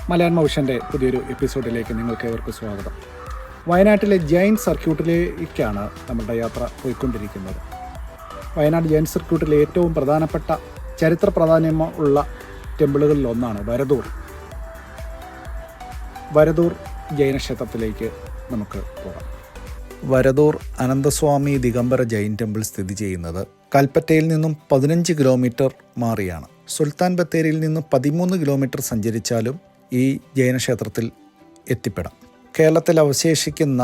മലയാളം മൗഷൻ്റെ പുതിയൊരു എപ്പിസോഡിലേക്ക് നിങ്ങൾക്ക് ഏവർക്കും സ്വാഗതം. വയനാട്ടിലെ ജൈൻ സർക്യൂട്ടിലേക്കാണ് നമ്മുടെ യാത്ര പോയിക്കൊണ്ടിരിക്കുന്നത്. വയനാട് ജൈൻ സർക്യൂട്ടിലെ ഏറ്റവും പ്രധാനപ്പെട്ട ചരിത്ര പ്രാധാന്യമുള്ള ടെമ്പിളുകളിൽ ഒന്നാണ് വരദൂർ ജൈനക്ഷേത്രത്തിലേക്ക് നമുക്ക് പോകാം. വരദൂർ അനന്തസ്വാമി ദിഗംബര ജൈൻ ടെമ്പിൾ സ്ഥിതി ചെയ്യുന്നത് കൽപ്പറ്റയിൽ നിന്നും 15 കിലോമീറ്റർ മാറിയാണ്. സുൽത്താൻ ബത്തേരിയിൽ നിന്നും 13 കിലോമീറ്റർ സഞ്ചരിച്ചാലും ഈ ജൈനക്ഷേത്രത്തിൽ എത്തിപ്പെടാം. കേരളത്തിൽ അവശേഷിക്കുന്ന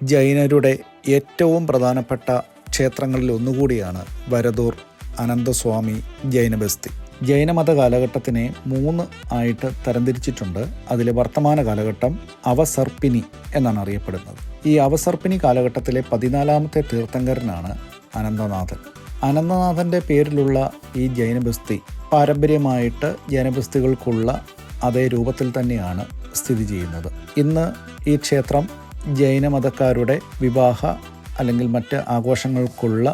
ജൈനരുടെ ഏറ്റവും പ്രധാനപ്പെട്ട ക്ഷേത്രങ്ങളിൽ ഒന്നുകൂടിയാണ് വരദൂർ അനന്തസ്വാമി ജൈനബസ്തി. ജൈനമത കാലഘട്ടത്തിനെ 3 ആയിട്ട് തരംതിരിച്ചിട്ടുണ്ട്. അതിലെ വർത്തമാന കാലഘട്ടം അവസർപ്പിനി എന്നാണ് അറിയപ്പെടുന്നത്. ഈ അവസർപ്പിനി കാലഘട്ടത്തിലെ 14ാമത്തെ തീർത്ഥങ്കരനാണ് അനന്തനാഥൻ. അനന്തനാഥൻ്റെ പേരിലുള്ള ഈ ജൈനബസ്തി പാരമ്പര്യമായിട്ട് ജൈനബസ്തികൾക്കുള്ള അതേ രൂപത്തിൽ തന്നെയാണ് സ്ഥിതി ചെയ്യുന്നത്. ഇന്ന് ഈ ക്ഷേത്രം ജൈനമതക്കാരുടെ വിവാഹ അല്ലെങ്കിൽ മറ്റ് ആഘോഷങ്ങൾക്കുള്ള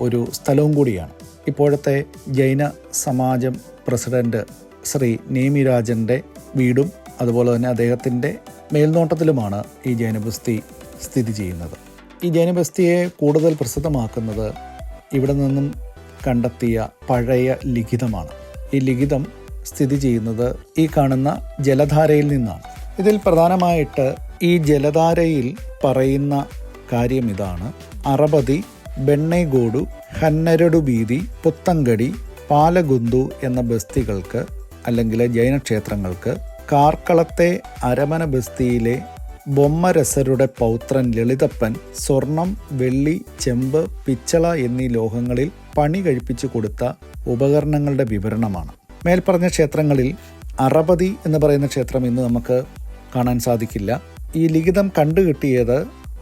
ഒരു സ്ഥലവും കൂടിയാണ്. ഇപ്പോഴത്തെ ജൈന സമാജം പ്രസിഡന്റ് ശ്രീ നേമിരാജൻ്റെ വീടും അതുപോലെ തന്നെ അദ്ദേഹത്തിൻ്റെ മേൽനോട്ടത്തിലുമാണ് ഈ ജൈനബസ്തി സ്ഥിതി ചെയ്യുന്നത്. ഈ ജൈനബസ്തിയെ കൂടുതൽ പ്രസിദ്ധമാക്കുന്നത് ഇവിടെ നിന്നും കണ്ടെത്തിയ പഴയ ലിഖിതമാണ്. ഈ ലിഖിതം സ്ഥിതി ചെയ്യുന്നത് ഈ കാണുന്ന ജലധാരയിൽ നിന്നാണ്. ഇതിൽ പ്രധാനമായിട്ട് ഈ ജലധാരയിൽ പറയുന്ന കാര്യം ഇതാണ്: അറബതി, ബെണ്ണേഗോഡു, ഹന്നരടു ബീതി, പുത്തങ്കടി, പാലഗുന്തു എന്ന ബസ്തികൾക്ക് അല്ലെങ്കിൽ ജൈനക്ഷേത്രങ്ങൾക്ക് കാർക്കളത്തെ അരമന ബസ്തിയിലെ ബൊമ്മരസരുടെ പൗത്രൻ ലളിതപ്പൻ സ്വർണം, വെള്ളി, ചെമ്പ്, പിച്ചള എന്നീ ലോഹങ്ങളിൽ പണി കഴിപ്പിച്ചു കൊടുത്ത ഉപകരണങ്ങളുടെ വിവരണമാണ്. മേൽപ്പറഞ്ഞ ക്ഷേത്രങ്ങളിൽ അറബതി എന്ന് പറയുന്ന ക്ഷേത്രം ഇന്ന് നമുക്ക് കാണാൻ സാധിക്കില്ല. ഈ ലിഖിതം കണ്ടുകിട്ടിയത്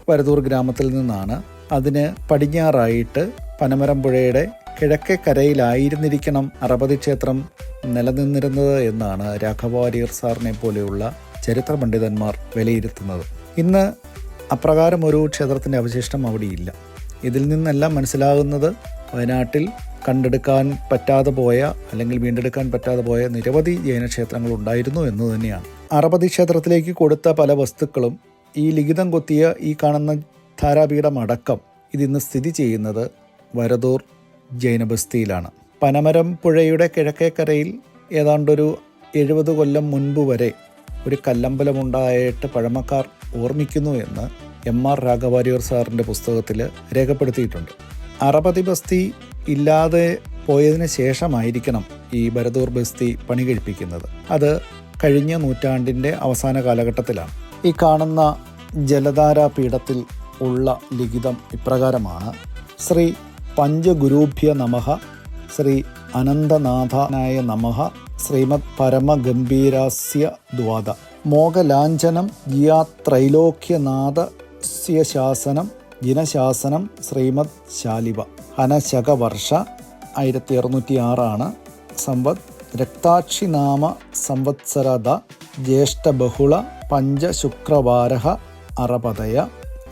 വരദൂർ ഗ്രാമത്തിൽ നിന്നാണ്. അതിന് പടിഞ്ഞാറായിട്ട് പനമരംപുഴയുടെ കിഴക്കേ കരയിലായിരുന്നിരിക്കണം അറബതി ക്ഷേത്രം നിലനിന്നിരുന്നത് എന്നാണ് രാഘവാര്യർ സാറിനെ പോലെയുള്ള ചരിത്ര പണ്ഡിതന്മാർ വിലയിരുത്തുന്നത്. ഇന്ന് അപ്രകാരം ഒരു ക്ഷേത്രത്തിൻ്റെ അവശിഷ്ടം അവിടെയില്ല. ഇതിൽ നിന്നെല്ലാം മനസ്സിലാകുന്നത് വയനാട്ടിൽ കണ്ടെടുക്കാൻ പറ്റാതെ പോയ അല്ലെങ്കിൽ വീണ്ടെടുക്കാൻ പറ്റാതെ പോയ നിരവധി ജൈനക്ഷേത്രങ്ങൾ ഉണ്ടായിരുന്നു എന്ന് തന്നെയാണ്. അറബതി ക്ഷേത്രത്തിലേക്ക് കൊടുത്ത പല വസ്തുക്കളും ഈ ലിഖിതം കൊത്തിയ ഈ കാണുന്ന ധാരാപീഠം അടക്കം ഇതിന്ന് സ്ഥിതി ചെയ്യുന്നത് വരദൂർ ജൈനബസ്തിയിലാണ്. പനമരം പുഴയുടെ കിഴക്കേക്കരയിൽ ഏതാണ്ടൊരു 70 കൊല്ലം മുൻപ് വരെ ഒരു കല്ലമ്പലമുണ്ടായിട്ട് പഴമക്കാർ ഓർമ്മിക്കുന്നു എന്ന് MR രാഘവാര്യർ സാറിൻ്റെ പുസ്തകത്തിൽ രേഖപ്പെടുത്തിയിട്ടുണ്ട്. അറബതി ബസ്തി ഇല്ലാതെ പോയതിന് ശേഷമായിരിക്കണം ഈ വരദൂർ ബസ്തി പണി കഴിപ്പിക്കുന്നത്. അത് കഴിഞ്ഞ നൂറ്റാണ്ടിൻ്റെ അവസാന കാലഘട്ടത്തിലാണ്. ഈ കാണുന്ന ജലധാരാ പീഠത്തിൽ ഉള്ള ലിഖിതം ഇപ്രകാരമാണ്: ശ്രീ പഞ്ചഗുരുഭ്യ നമഃ, ശ്രീ അനന്തനാഥാനായ നമഃ, ശ്രീമദ് പരമഗംഭീരാസ്യ ദ്വാദ, മോഗലാഞ്ചനം ജിയാത്രൈലോക്യനാഥസ്യ ശാസനം ജിനശാസനം ശ്രീമദ് ശാലിവ, ഹനശകവർഷ 1606 സംവത്, രക്താക്ഷിനാമ സംവത്സരദ, ജ്യേഷ്ഠബഹുള പഞ്ചശുക്രവാര അറപതയ,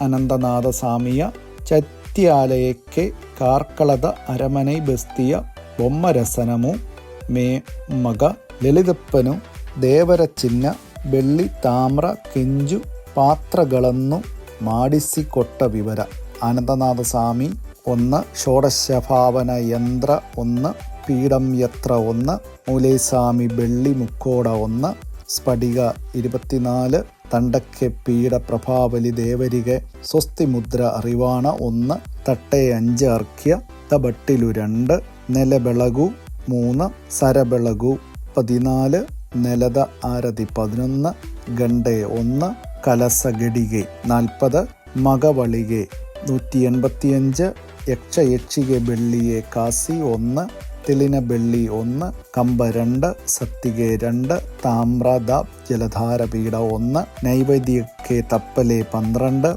അനന്തനാഥസ്വാമിയ ചൈത്യാലയಕ್ಕೆ ಕಾರ್ಕಳದ ಅರಮನೆ ಬಸ್ತಿಯ ಬೊಮ್ಮರಸನಮು ಮೇ ಮಗ ಲಲಿತಪ್ಪನು ದೇವರ ಚಿನ್ನ ಬೆಳ್ಳಿ ತಾಮ್ರ ಕೆಂಜು ಪಾತ್ರಗಳನ್ನು ಮಾಡಿಸಿಕೊಟ್ಟ ವಿವರ. അനന്തനാഥസ്വാമി 1, ഷോഡശഭാവന യന്ത്ര 1, പീഠം യത്ര 1, മൂലേസ്വാമി വെള്ളി മുക്കോട 1, സ്ഫടിക 24, തണ്ടಕ್ಕೆ പീഠ പ്രഭാവലി ദേവരികെ സ്വസ്തിമുദ്ര അറിവാണ 1, തട്ടേ 5 അർഘ്യ തബട്ടിലു 2, നെലബെളകു 3, സരബെളകു 14, നെലത ആരതി 11, ഗണ്ഡെ 1, കലസഗഡികെ 40, മകവളികെ 185, യക്ഷയക്ഷികെ ಬೆಳ್ಳಿയെ കാസി 1, തെളിന ಬೆಳ್ಳಿ 1, ಕಂಬ 2, സത്തികെ 2, താമ്രദ ജലധാരപീഠ 1, നൈവേദ്യಕ್ಕೆ തപ്പലെ 12,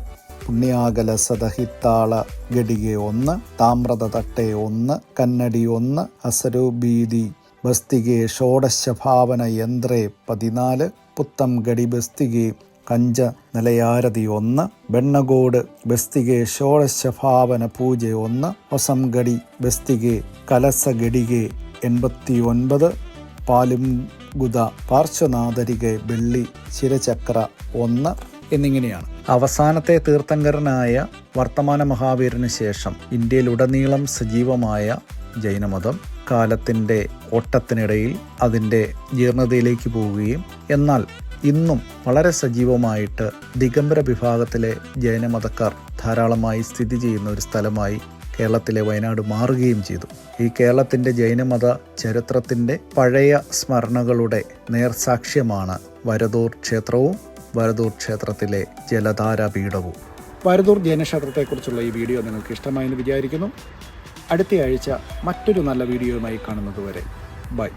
പുണ്യാകലസദഹിത്താള ഗഡികെ 1, താമ്ರದ തട്ടെ 1, കന്നടി 1, ಹಸರು ಬೀದಿ ಬಸ್ತಿಗೆ ಷೋಡಶಭಾವನ ಯಂತ್ರೆ 14, പുത്തം ഗടി ബസ്തിಗೆ കഞ്ച നിലയാരതി 1, ಬೆಣ್ಣಗೋಡು ಬೆಸ್ತಿಗೆ ಷೋಡಶಭಾವನ ಪೂಜೆ 1, ಹೊಸಂಗಡಿ ಬೆಸ್ತಿಗೆ ಕಲಸ ಗಡಿಗೆ 89, ഗുദ പാർശ്വനാഥരികെ വെള്ളി ശിരചക്ര 1 എന്നിങ്ങനെയാണ്. അവസാനത്തെ തീർത്ഥങ്കരനായ വർത്തമാന മഹാവീരന് ശേഷം ഇന്ത്യയിലുടനീളം സജീവമായ ജൈനമതം കാലത്തിൻ്റെ ഓട്ടത്തിനിടയിൽ അതിൻ്റെ ജീർണതയിലേക്ക് പോവുകയും എന്നാൽ ഇന്നും വളരെ സജീവമായിട്ട് ദിഗംബര വിഭാഗത്തിലെ ജൈനമതക്കാർ ധാരാളമായി സ്ഥിതി ചെയ്യുന്ന ഒരു സ്ഥലമായി കേരളത്തിലെ വയനാട് മാറുകയും ചെയ്തു. ഈ കേരളത്തിൻ്റെ ജൈനമത ചരിത്രത്തിൻ്റെ പഴയ സ്മരണകളുടെ നേർസാക്ഷ്യമാണ് വരദൂർ ക്ഷേത്രവും വരദൂർ ക്ഷേത്രത്തിലെ ജലധാരാപീഠവും. വരദൂർ ജൈനക്ഷേത്രത്തെക്കുറിച്ചുള്ള ഈ വീഡിയോ നിങ്ങൾക്ക് ഇഷ്ടമായെന്ന് വിചാരിക്കുന്നു. അടുത്തയാഴ്ച മറ്റൊരു നല്ല വീഡിയോയുമായി കാണുന്നത് വരെ ബൈ.